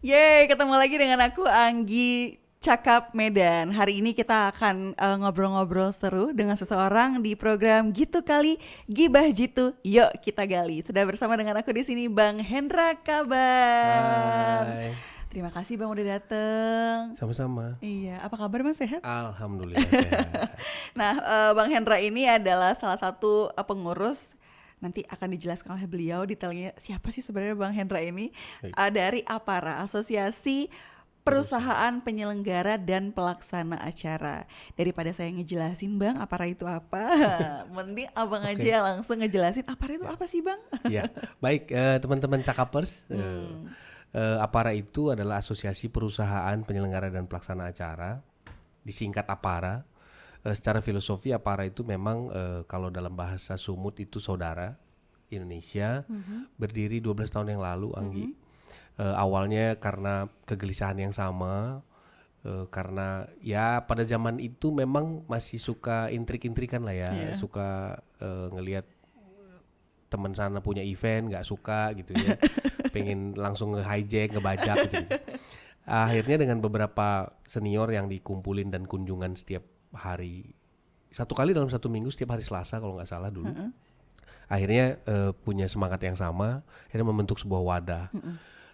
Yeay, ketemu lagi dengan aku Anggi Cakap Medan. Hari ini kita akan ngobrol-ngobrol seru dengan seseorang di program Gitu Kali Gibah Jitu. Yuk kita gali. Sudah bersama dengan aku di sini Bang Hendra Kabar. Hai, Terima kasih Bang udah dateng. sama-sama. Iya, apa kabar Mas, sehat? Alhamdulillah sehat. Nah, Bang Hendra ini adalah salah satu pengurus. Nanti akan dijelaskan oleh beliau detailnya siapa sih sebenarnya Bang Hendra ini. Baik, Dari APARA, Asosiasi berusaha. Perusahaan Penyelenggara dan Pelaksana Acara. Daripada saya ngejelasin Bang, APARA itu apa? Mending Abang Oke, aja langsung ngejelasin APARA itu ya, apa sih Bang? ya. Baik, teman-teman Cakapers, APARA itu adalah Asosiasi Perusahaan Penyelenggara dan Pelaksana Acara, disingkat APARA. Secara filosofi APARA itu memang kalau dalam bahasa Sumut itu saudara Indonesia, berdiri 12 tahun yang lalu, Anggi. Awalnya karena kegelisahan yang sama, karena ya pada zaman itu memang masih suka intrik-intrikan lah ya, Iya. suka ngelihat teman sana punya event nggak suka gitu ya, pengen langsung nge-hijack, ngebajak gitu. Akhirnya dengan beberapa senior yang dikumpulin dan kunjungan setiap hari, satu kali dalam satu minggu setiap hari Selasa kalau nggak salah dulu, akhirnya punya semangat yang sama, akhirnya membentuk sebuah wadah.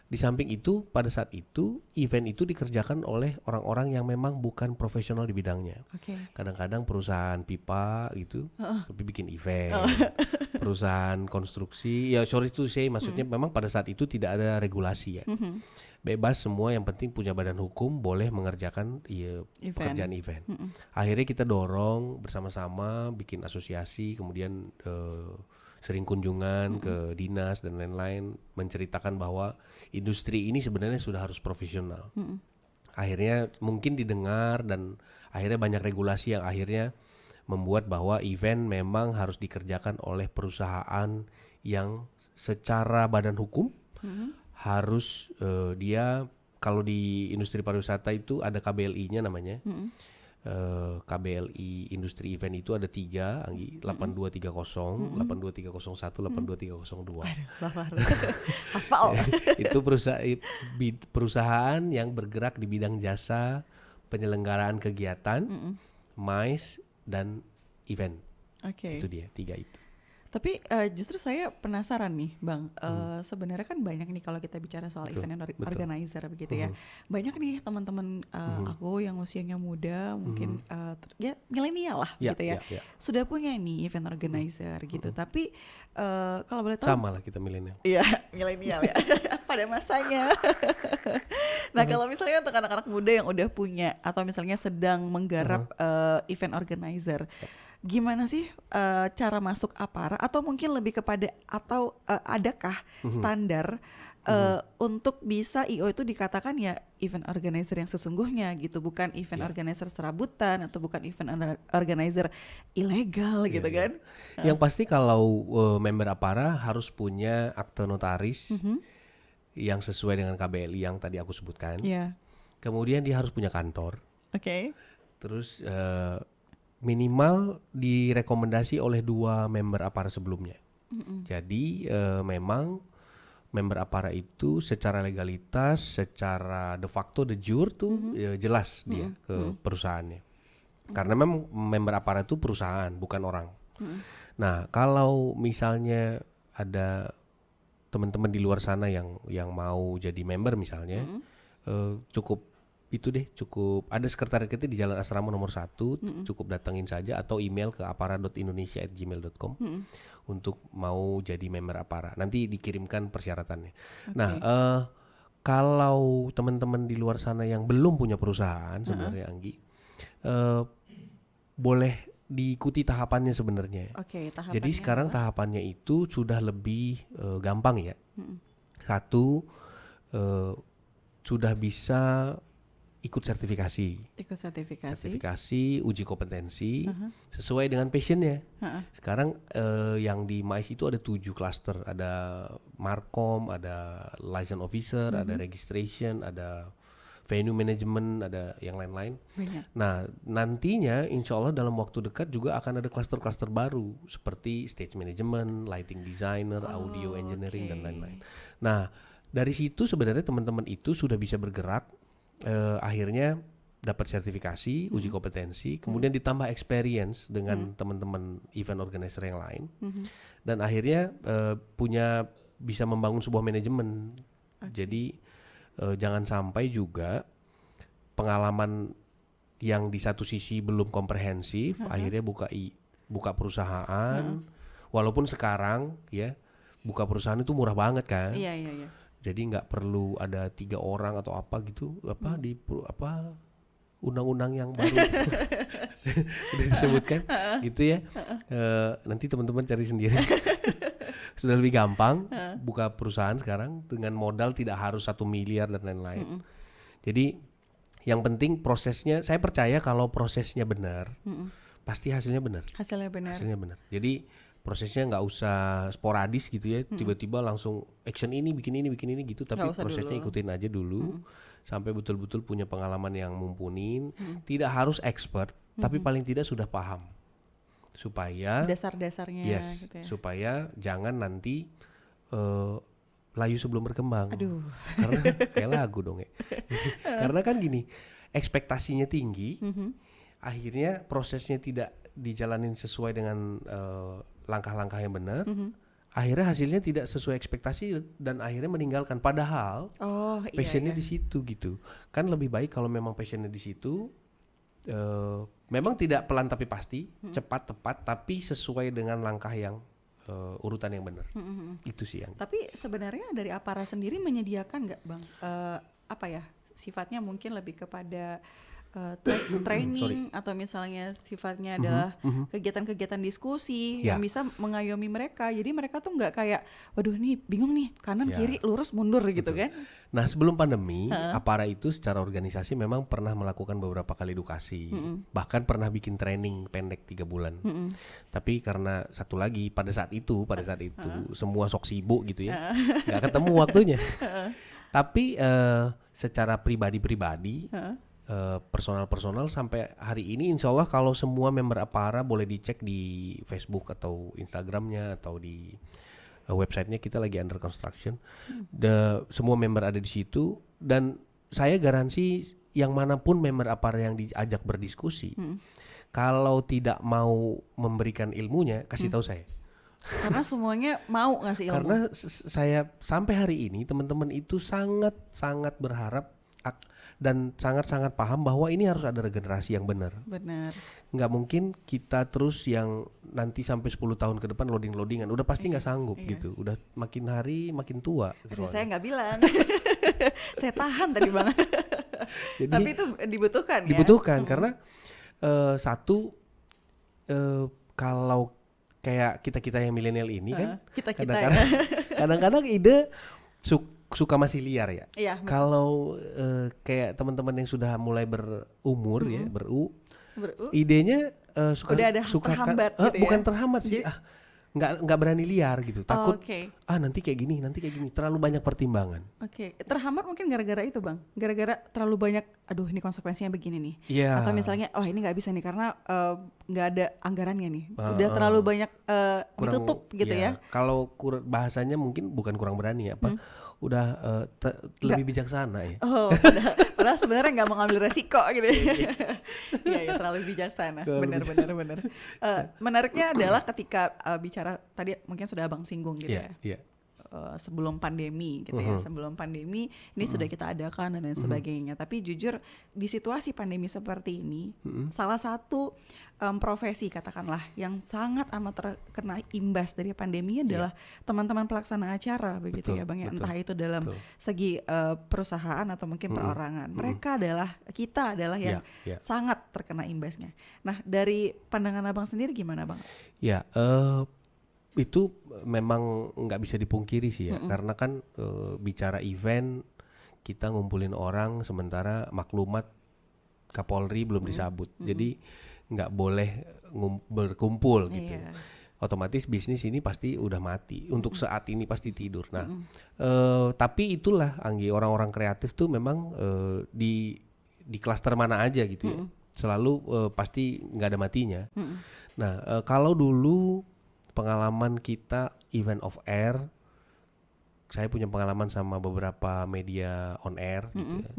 Di samping itu, pada saat itu, event itu dikerjakan oleh orang-orang yang memang bukan profesional di bidangnya. Oke. Kadang-kadang perusahaan pipa gitu, tapi bikin event. Perusahaan konstruksi, ya sorry to say, maksudnya memang pada saat itu tidak ada regulasi ya. Bebas semua, yang penting punya badan hukum, boleh mengerjakan pekerjaan Event. event. Akhirnya kita dorong bersama-sama, bikin asosiasi, kemudian sering kunjungan ke dinas dan lain-lain, menceritakan bahwa industri ini sebenarnya sudah harus profesional. Akhirnya mungkin didengar dan akhirnya banyak regulasi yang akhirnya membuat bahwa event memang harus dikerjakan oleh perusahaan yang secara badan hukum harus dia, kalau di industri pariwisata itu ada KBLI-nya namanya. KBLI industri event itu ada 3, Anggi, 8230, 82301, 82302. Aduh, lapar. Hafal. Itu perusahaan yang bergerak di bidang jasa penyelenggaraan kegiatan, MICE dan event. Oke. Itu dia 3 itu. Tapi justru saya penasaran nih, Bang. Sebenarnya kan banyak nih kalau kita bicara soal Betul, event and betul. organizer begitu ya. Banyak nih teman-teman aku yang usianya muda, mungkin ya milenial lah Ya, gitu ya. ya, ya. Sudah punya nih event organizer gitu. Tapi kalau boleh tahu, Sama lah kita milenial. iya milenial ya pada masanya. Nah kalau misalnya untuk anak-anak muda yang udah punya atau misalnya sedang menggarap event organizer, gimana sih cara masuk APARA atau mungkin lebih kepada atau adakah standar untuk bisa IO itu dikatakan ya event organizer yang sesungguhnya gitu, bukan event organizer serabutan atau bukan event organizer ilegal gitu Iya. kan? Yang pasti kalau member APARA harus punya akte notaris yang sesuai dengan KBLI yang tadi aku sebutkan. Iya, Kemudian dia harus punya kantor. oke. Terus minimal direkomendasi oleh 2 member APARA sebelumnya. Jadi memang member APARA itu secara legalitas, secara de facto, de jure tuh jelas dia ke perusahaannya. Karena memang member APARA itu perusahaan, bukan orang. Nah, kalau misalnya ada teman-teman di luar sana yang mau jadi member misalnya, cukup itu deh, cukup ada sekretariat kita di Jalan Asrama nomor 1, cukup datengin saja atau email ke apara.indonesia@gmail.com untuk mau jadi member APARA. Nanti dikirimkan persyaratannya. Nah, kalau teman-teman di luar sana yang belum punya perusahaan sebenarnya, Anggi, boleh diikuti tahapannya sebenarnya. Oke, Jadi tahapannya sekarang adalah tahapannya itu sudah lebih gampang ya. Satu, sudah bisa ikut sertifikasi. ikut sertifikasi. Sertifikasi, uji kompetensi sesuai dengan passionnya. Sekarang yang di MICE itu ada 7 klaster, ada Markom, ada license officer, ada registration, ada venue management, ada yang lain-lain. Banyak. Nah, nantinya insya Allah dalam waktu dekat juga akan ada klaster-klaster baru seperti stage management, lighting designer, audio engineering dan lain-lain. Nah, Dari situ sebenarnya teman-teman itu sudah bisa bergerak, akhirnya dapat sertifikasi, uji kompetensi, kemudian ditambah experience dengan teman-teman event organizer yang lain, dan akhirnya bisa membangun sebuah manajemen. Jadi jangan sampai juga pengalaman yang di satu sisi belum komprehensif, akhirnya buka perusahaan, walaupun sekarang ya buka perusahaan itu murah banget kan. Iya. Jadi nggak perlu ada 3 orang atau apa gitu, undang-undang yang baru udah disebutkan gitu ya. Nanti teman-teman cari sendiri. Sudah lebih gampang buka perusahaan sekarang dengan modal tidak harus 1 miliar dan lain-lain. Jadi yang penting prosesnya, saya percaya kalau prosesnya benar, pasti hasilnya benar. Hasilnya benar. Jadi prosesnya nggak usah sporadis gitu ya, tiba-tiba langsung action ini bikin ini gitu, tapi prosesnya dulu. Ikutin aja dulu sampai betul-betul punya pengalaman yang mumpuni. Tidak harus expert, tapi paling tidak sudah paham supaya dasar-dasarnya gitu ya. Supaya jangan nanti layu sebelum berkembang. Aduh. Karena kayak lagu dong ya. Karena kan gini, ekspektasinya tinggi, akhirnya prosesnya tidak dijalanin sesuai dengan langkah-langkah yang benar, akhirnya hasilnya tidak sesuai ekspektasi dan akhirnya meninggalkan. Padahal passionnya di situ gitu. Kan lebih baik kalau memang passionnya di situ, memang tidak pelan tapi pasti, cepat tepat tapi sesuai dengan langkah yang urutan yang benar. Itu sih yang. Tapi sebenarnya dari Apara sendiri menyediakan nggak Bang? Sifatnya mungkin lebih kepada training atau misalnya sifatnya adalah kegiatan-kegiatan diskusi yang bisa mengayomi mereka. Jadi mereka tuh nggak kayak, waduh nih bingung nih kanan kiri lurus mundur gitu kan? Nah sebelum pandemi, Apara itu secara organisasi memang pernah melakukan beberapa kali edukasi, bahkan pernah bikin training pendek 3 bulan. Tapi karena satu lagi pada saat itu semua sok sibuk gitu ya, nggak ketemu waktunya. Tapi secara pribadi. Personal sampai hari ini insya Allah kalau semua member Apara boleh dicek di Facebook atau Instagramnya atau di websitenya, kita lagi under construction. Semua member ada di situ dan saya garansi yang manapun member Apara yang diajak berdiskusi, kalau tidak mau memberikan ilmunya kasih tahu saya. Karena semuanya mau ngasih ilmu. Karena saya sampai hari ini teman-teman itu sangat berharap dan sangat paham bahwa ini harus ada regenerasi yang benar. Nggak mungkin kita terus yang nanti sampai 10 tahun ke depan loading-loadingan, udah pasti nggak sanggup gitu. Udah makin hari makin tua. Saya nggak bilang, saya tahan tadi Bang. Jadi, tapi itu dibutuhkan ya? Dibutuhkan karena kalau kayak kita yang milenial ini kan kadang-kadang ide suka masih liar ya. Kalau kayak teman-teman yang sudah mulai berumur ya, idenya suka terhambat gitu bukan ya? Terhambat sih, nggak berani liar gitu. Takut nanti kayak gini, terlalu banyak pertimbangan. Terhambat mungkin gara-gara itu Bang. Gara-gara terlalu banyak, aduh ini konsekuensinya begini nih. Atau misalnya ini nggak bisa nih karena nggak ada anggarannya nih. Udah terlalu banyak ditutup gitu ya. Kalau bahasanya mungkin bukan kurang berani ya, udah lebih bijaksana ya. Padahal sebenarnya nggak mau ngambil resiko gitu. Iya terlalu bijaksana. Benar. Menariknya adalah ketika bicara tadi mungkin sudah Abang singgung gitu ya. Sebelum pandemi gitu ya. Sebelum pandemi ini sudah kita adakan dan lain sebagainya. Tapi jujur di situasi pandemi seperti ini, salah satu profesi katakanlah yang sangat amat terkena imbas dari pandemi adalah teman-teman pelaksana acara begitu ya Bang ya. Entah itu dalam segi perusahaan atau mungkin perorangan. Kita adalah yang sangat terkena imbasnya. Nah dari pandangan Abang sendiri gimana Bang? Itu memang nggak bisa dipungkiri sih ya, karena kan bicara event kita ngumpulin orang sementara maklumat Kapolri belum disabut, jadi nggak boleh berkumpul gitu. Otomatis bisnis ini pasti udah mati, untuk saat ini pasti tidur. Nah, tapi itulah Anggi, orang-orang kreatif tuh memang di klaster mana aja gitu ya, selalu pasti nggak ada matinya. Nah, kalau dulu pengalaman kita event of air saya punya pengalaman sama beberapa media on air gitu ya,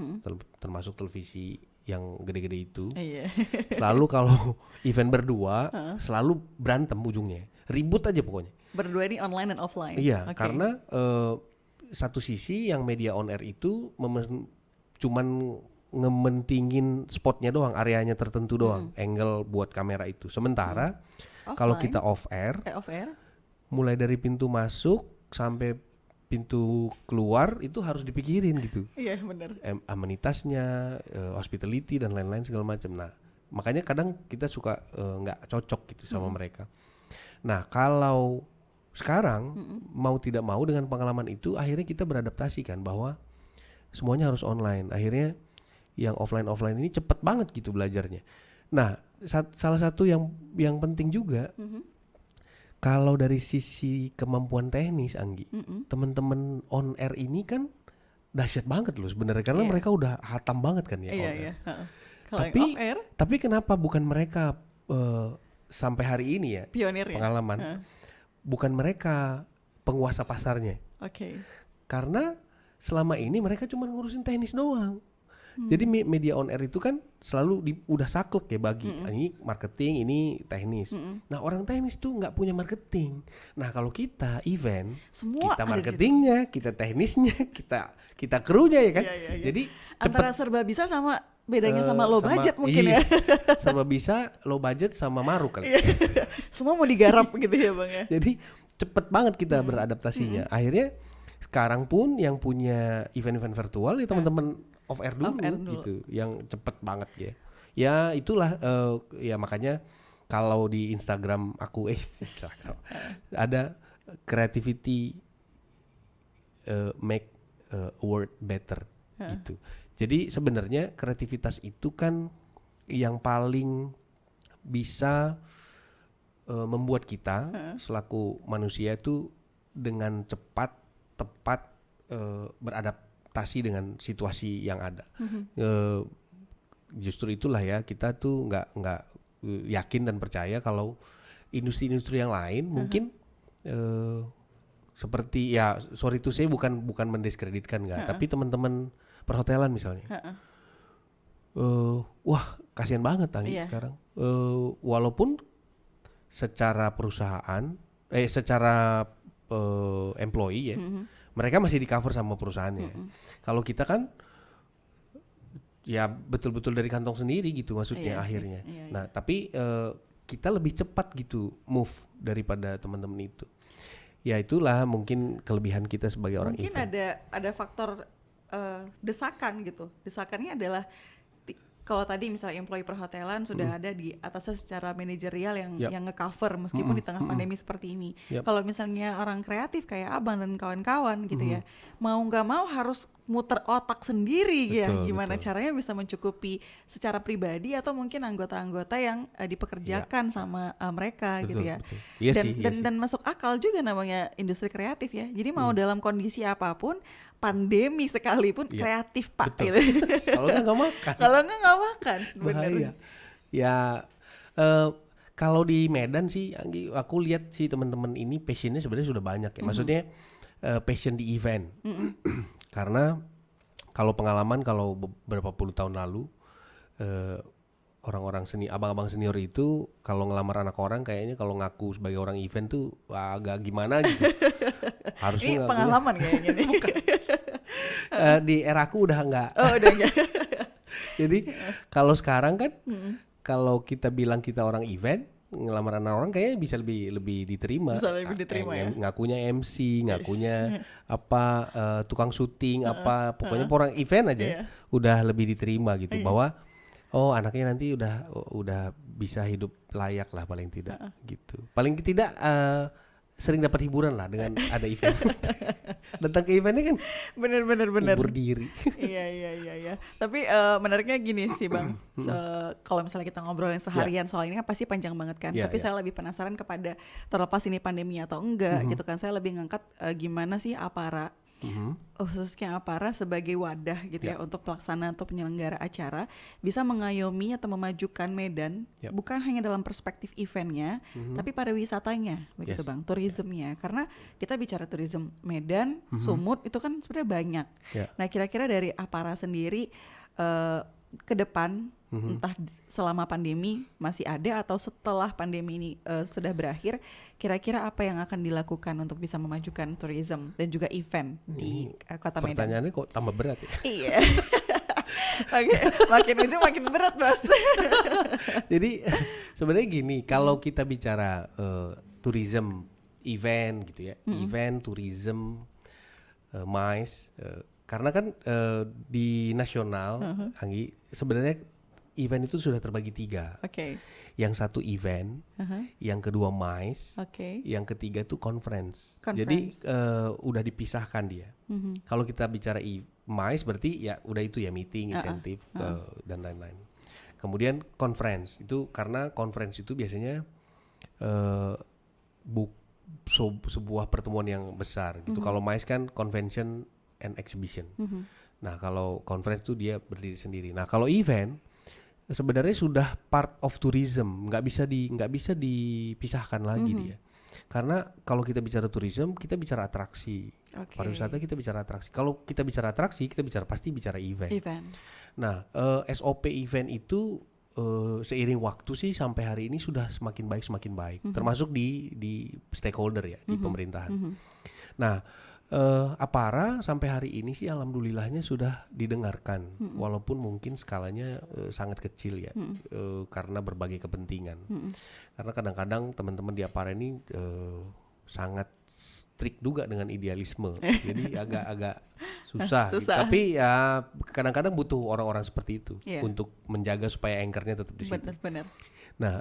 termasuk televisi yang gede-gede itu. Iya. Selalu kalau event berdua selalu berantem ujungnya, ribut aja pokoknya. Berdua ini online dan offline. Iya, Oke. karena satu sisi yang media on air itu cuman ngementingin spotnya doang, areanya tertentu doang, angle buat kamera itu. Sementara kalau Offline, kita off air, off air. mulai dari pintu masuk sampai pintu keluar itu harus dipikirin gitu. Iya benar. Amenitasnya, hospitality dan lain-lain segala macam. Nah, makanya kadang kita suka nggak cocok gitu sama mereka. Nah, kalau sekarang mau tidak mau dengan pengalaman itu akhirnya kita beradaptasi kan bahwa semuanya harus online. Akhirnya yang offline ini cepet banget gitu belajarnya. Nah, salah satu yang penting juga kalau dari sisi kemampuan teknis, Anggi, teman-teman on air ini kan dahsyat banget loh sebenarnya karena mereka udah hatam banget kan ya on air. Iya. Kalau yang off air, Tapi kenapa bukan mereka sampai hari ini ya pionir ya. pengalaman, bukan mereka penguasa pasarnya? Oke. Karena selama ini mereka cuma ngurusin teknis doang. Jadi media on air itu kan selalu udah saklek ya bagi ini marketing, ini teknis. Nah orang teknis tuh nggak punya marketing. Nah kalau kita event, Semua kita ada di marketingnya, kita teknisnya, kita krunya ya kan. Iya. Jadi Antara serba bisa sama bedanya sama low sama- budget mungkin iya, ya. Serba bisa, low budget sama maruk kali. Semua mau digarap gitu ya bang ya. Jadi cepet banget kita beradaptasinya. Akhirnya sekarang pun yang punya event-event virtual ya teman-teman off air dulu gitu, yang cepet banget ya. Ya itulah ya makanya kalau di Instagram aku ada creativity make world better gitu. Jadi sebenarnya kreativitas itu kan yang paling bisa membuat kita selaku manusia itu dengan cepat, tepat beradaptasi dengan situasi yang ada. Justru itulah ya kita tuh nggak yakin dan percaya kalau industri-industri yang lain mungkin seperti ya sorry to say bukan mendiskreditkan nggak, tapi teman-teman perhotelan misalnya. Wah kasihan banget Anggi sekarang. Walaupun secara perusahaan, secara employee ya, mereka masih di cover sama perusahaannya. Kalau kita kan, ya betul-betul dari kantong sendiri gitu maksudnya akhirnya. Nah tapi kita lebih cepat gitu move daripada teman-teman itu. Ya itulah mungkin kelebihan kita sebagai orang Mungkin event. ada faktor desakan gitu. Desakannya adalah kalau tadi misalnya employee perhotelan sudah ada di atasnya secara manajerial yang nge-cover meskipun di tengah pandemi seperti ini. Kalau misalnya orang kreatif kayak Abang dan kawan-kawan gitu ya, mau nggak mau harus muter otak sendiri ya, gimana caranya bisa mencukupi secara pribadi atau mungkin anggota-anggota yang dipekerjakan sama mereka gitu ya. Iya Dan masuk akal juga namanya industri kreatif ya. Jadi mau dalam kondisi apapun, pandemi sekalipun kreatif Pak gitu. Kalau nggak makan. Kalau nggak makan, bener. Bahaya. Ya kalau di Medan sih, Anggi, aku lihat sih teman-teman ini passionnya sebenarnya sudah banyak ya. Maksudnya passion di event. Karena kalau pengalaman kalau beberapa puluh tahun lalu orang-orang abang-abang senior itu kalau ngelamar anak orang kayaknya kalau ngaku sebagai orang event tuh agak gimana gitu. Harusnya Ini pengalaman kayaknya nih. Di eraku udah enggak. Oh udah enggak. Jadi kalau sekarang kan kalau kita bilang kita orang event, ngelamar anak orang kayaknya bisa lebih diterima. Bisa lebih diterima ya. Ngakunya MC, ngakunya apa tukang syuting apa, pokoknya orang event aja udah lebih diterima gitu bahwa oh anaknya nanti udah bisa hidup layak lah paling tidak gitu. Paling tidak sering dapat hiburan lah dengan ada event. Datang ke eventnya kan bener. hibur diri. Iya. Tapi menariknya gini sih Bang, kalau misalnya kita ngobrolin seharian soal ini kan pasti panjang banget kan. Tapi saya lebih penasaran kepada terlepas ini pandemi atau enggak gitu kan, saya lebih ngangkat gimana sih Apara khususnya Apara sebagai wadah gitu ya untuk pelaksana atau penyelenggara acara bisa mengayomi atau memajukan Medan bukan hanya dalam perspektif eventnya tapi pariwisatanya begitu Bang, tourismnya, karena kita bicara tourism Medan, Sumut itu kan sebenarnya banyak. Nah kira-kira dari Apara sendiri ke depan entah selama pandemi masih ada atau setelah pandemi ini sudah berakhir, kira-kira apa yang akan dilakukan untuk bisa memajukan tourism dan juga event di Kota Medan? Pertanyaannya kok tambah berat ya? Iya. Oke, makin ujung makin berat Bos. Jadi sebenarnya gini, kalau kita bicara tourism event gitu ya, event tourism MICE, karena kan di nasional, Anggi, sebenarnya event itu sudah terbagi 3. Yang satu event, yang kedua MICE, yang ketiga itu conference. Jadi udah dipisahkan dia. Kalau kita bicara MICE berarti ya udah itu ya meeting, insentif dan lain-lain. Kemudian conference itu karena conference itu biasanya sebuah pertemuan yang besar gitu. Kalau MICE kan convention and exhibition. Nah kalau conference itu dia berdiri sendiri. Nah kalau event sebenarnya sudah part of tourism, nggak bisa dipisahkan lagi dia. Karena kalau kita bicara tourism, kita bicara atraksi. Pariwisata kita bicara atraksi. Kalau kita bicara atraksi, kita pasti bicara event. Nah, SOP event itu seiring waktu sih sampai hari ini sudah semakin baik, termasuk di stakeholder ya, di pemerintahan. Nah, Apara sampai hari ini sih alhamdulillahnya sudah didengarkan, walaupun mungkin skalanya sangat kecil ya, karena berbagai kepentingan. Karena kadang-kadang teman-teman di Apara ini sangat strict juga dengan idealisme, jadi agak susah. Tapi ya kadang-kadang butuh orang-orang seperti itu untuk menjaga supaya anchornya tetap di situ. Benar. Nah,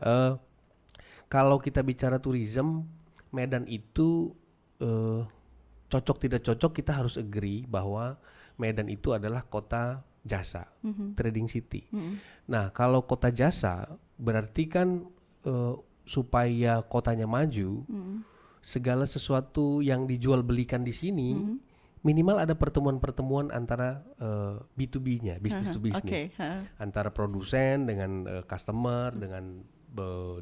kalau kita bicara tourism, Medan itu cocok tidak cocok, kita harus agree bahwa Medan itu adalah kota jasa, trading city. Nah, kalau kota jasa berarti kan supaya kotanya maju, segala sesuatu yang dijual belikan di sini minimal ada pertemuan-pertemuan antara B2B-nya, business to business, antara produsen dengan customer, dengan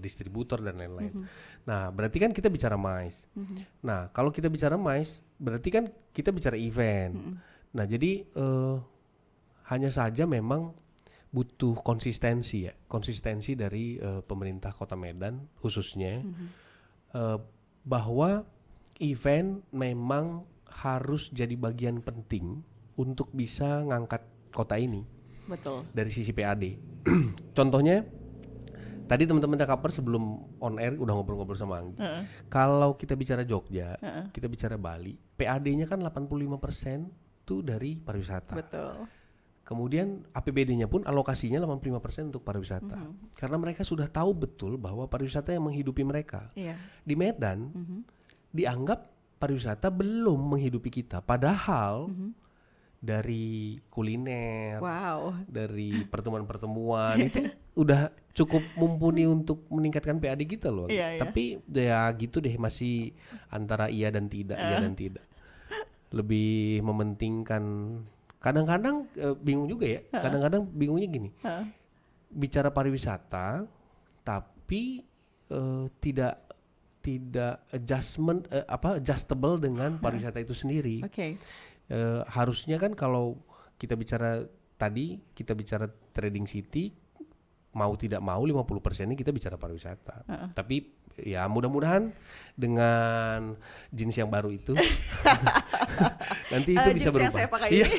distributor dan lain-lain. Nah, berarti kan kita bicara MICE. Nah, kalau kita bicara MICE, berarti kan kita bicara event. Nah, jadi hanya saja memang butuh konsistensi ya, konsistensi dari pemerintah Kota Medan khususnya, bahwa event memang harus jadi bagian penting untuk bisa ngangkat kota ini. Betul. Dari sisi PAD. Contohnya, tadi teman-teman Cakaper sebelum on air udah ngobrol-ngobrol sama Anggi. Kalau kita bicara Jogja, kita bicara Bali, PAD-nya kan 85% tuh dari pariwisata. Betul. Kemudian APBD-nya pun alokasinya 85% untuk pariwisata. Karena mereka sudah tahu betul bahwa pariwisata yang menghidupi mereka. Di Medan dianggap pariwisata belum menghidupi kita, padahal dari kuliner, dari pertemuan-pertemuan itu udah cukup mumpuni untuk meningkatkan PAD kita loh. Tapi ya gitu deh, masih antara iya dan tidak, lebih mementingkan. Kadang-kadang bingung juga ya. Kadang-kadang bingungnya gini. Bicara pariwisata, tapi tidak adjustable dengan pariwisata itu sendiri. Harusnya kan kalau kita bicara tadi, kita bicara trading city, mau tidak mau 50% ini kita bicara pariwisata. Tapi ya mudah-mudahan dengan jeans yang baru itu nanti itu bisa berubah. Yang saya pakai ini.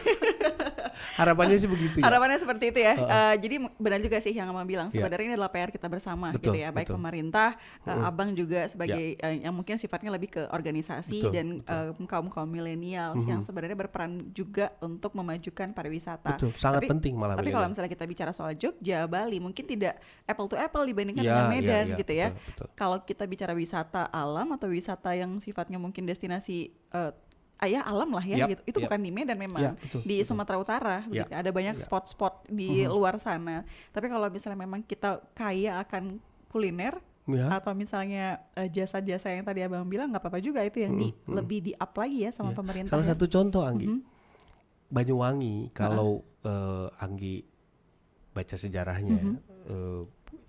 Harapannya sih begitu ya. Harapannya seperti itu ya. Jadi benar juga sih yang Abang bilang, sebenarnya ini adalah PR kita bersama gitu ya. Baik pemerintah, Abang juga sebagai yang mungkin sifatnya lebih ke organisasi dan kaum milenial yang sebenarnya berperan juga untuk memajukan pariwisata. Sangat penting malah. Tapi kalau misalnya kita bicara soal Jogja, Bali, mungkin tidak apple to apple dibandingkan dengan Medan gitu ya. Kalau kita bicara wisata alam atau wisata yang sifatnya mungkin destinasi alam lah ya gitu. Itu bukan di Medan memang, di Sumatera Utara begitu. Ada banyak spot-spot di luar sana. Tapi kalau misalnya memang kita kaya akan kuliner, Ya. atau misalnya jasa-jasa yang tadi abang bilang nggak apa-apa juga itu yang lebih di up lagi ya sama Ya. pemerintah. Salah ya. satu contoh Anggi, Banyuwangi kalau Anggi baca sejarahnya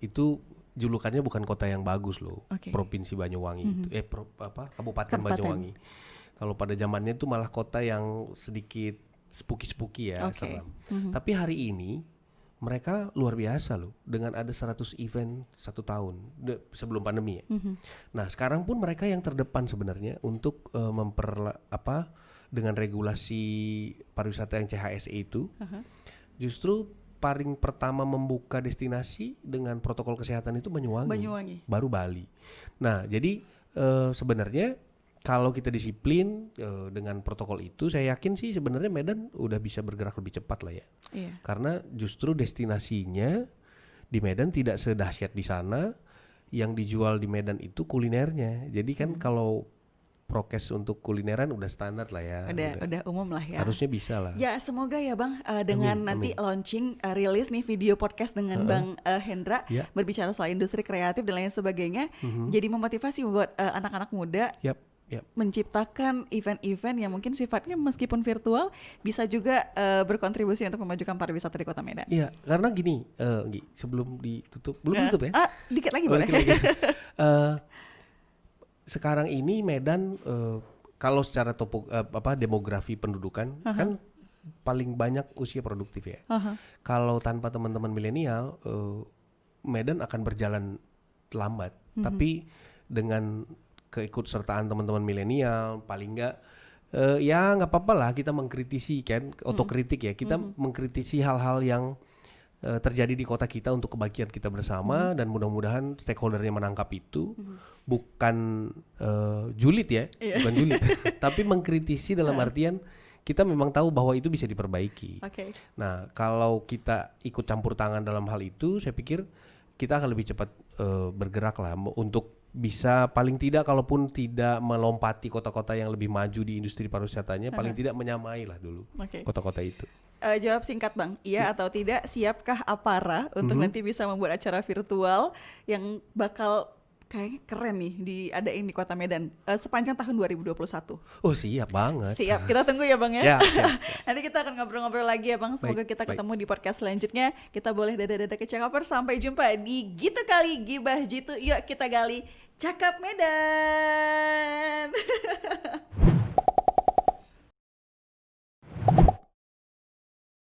itu julukannya bukan kota yang bagus loh, Oke. Provinsi Banyuwangi itu, Kabupaten Kabupaten. Banyuwangi. Kalau pada zamannya itu malah kota yang sedikit spooky ya, Oke. seram. Tapi hari ini mereka luar biasa loh dengan ada 100 event satu tahun sebelum pandemi ya. Nah sekarang pun mereka yang terdepan sebenarnya untuk dengan regulasi pariwisata yang CHSE itu, justru paling pertama membuka destinasi dengan protokol kesehatan itu Banyuwangi. Baru Bali. Nah jadi sebenarnya kalau kita disiplin dengan protokol itu, saya yakin sih sebenarnya Medan udah bisa bergerak lebih cepat lah ya. Iya. Karena justru destinasinya di Medan tidak sedahsyat di sana. Yang dijual di Medan itu kulinernya. Jadi kan kalau prokes untuk kulineran udah standar lah ya. Udah umum lah ya. Harusnya bisa lah. Ya semoga ya Bang dengan nanti launching rilis nih video podcast dengan Bang Hendra berbicara soal industri kreatif dan lain sebagainya, jadi memotivasi buat anak-anak muda menciptakan event-event yang mungkin sifatnya meskipun virtual bisa juga berkontribusi untuk memajukan pariwisata di Kota Medan. Iya, karena gini, sebelum ditutup, belum tutup ya? Dikit lagi boleh. Sekarang ini Medan kalau secara demografi pendudukan kan paling banyak usia produktif ya. Kalau tanpa teman-teman milenial, Medan akan berjalan lambat. Tapi dengan keikutsertaan teman-teman milenial, paling enggak ya nggak apa-apa lah kita mengkritisi kan, otokritik ya. Kita mengkritisi hal-hal yang terjadi di kota kita untuk kebaikan kita bersama dan mudah-mudahan stakeholdernya menangkap itu bukan julid ya, bukan julid, tapi mengkritisi dalam artian kita memang tahu bahwa itu bisa diperbaiki. Nah kalau kita ikut campur tangan dalam hal itu, saya pikir kita akan lebih cepat bergerak lah untuk bisa paling tidak kalaupun tidak melompati kota-kota yang lebih maju di industri pariwisatanya, paling tidak menyamai lah dulu kota-kota itu. Jawab singkat Bang, iya atau tidak, siapkah Apara untuk nanti bisa membuat acara virtual yang bakal kayaknya keren nih diadain di Kota Medan sepanjang tahun 2021? Oh siap banget. Siap, kita tunggu ya Bang ya. Siap. Nanti kita akan ngobrol-ngobrol lagi ya Bang. Semoga kita ketemu di podcast selanjutnya. Kita boleh dadah-dadah ke Cakapers. Sampai jumpa di Gitu Kali Gibah Jitu. Yuk kita gali Cakap Medan.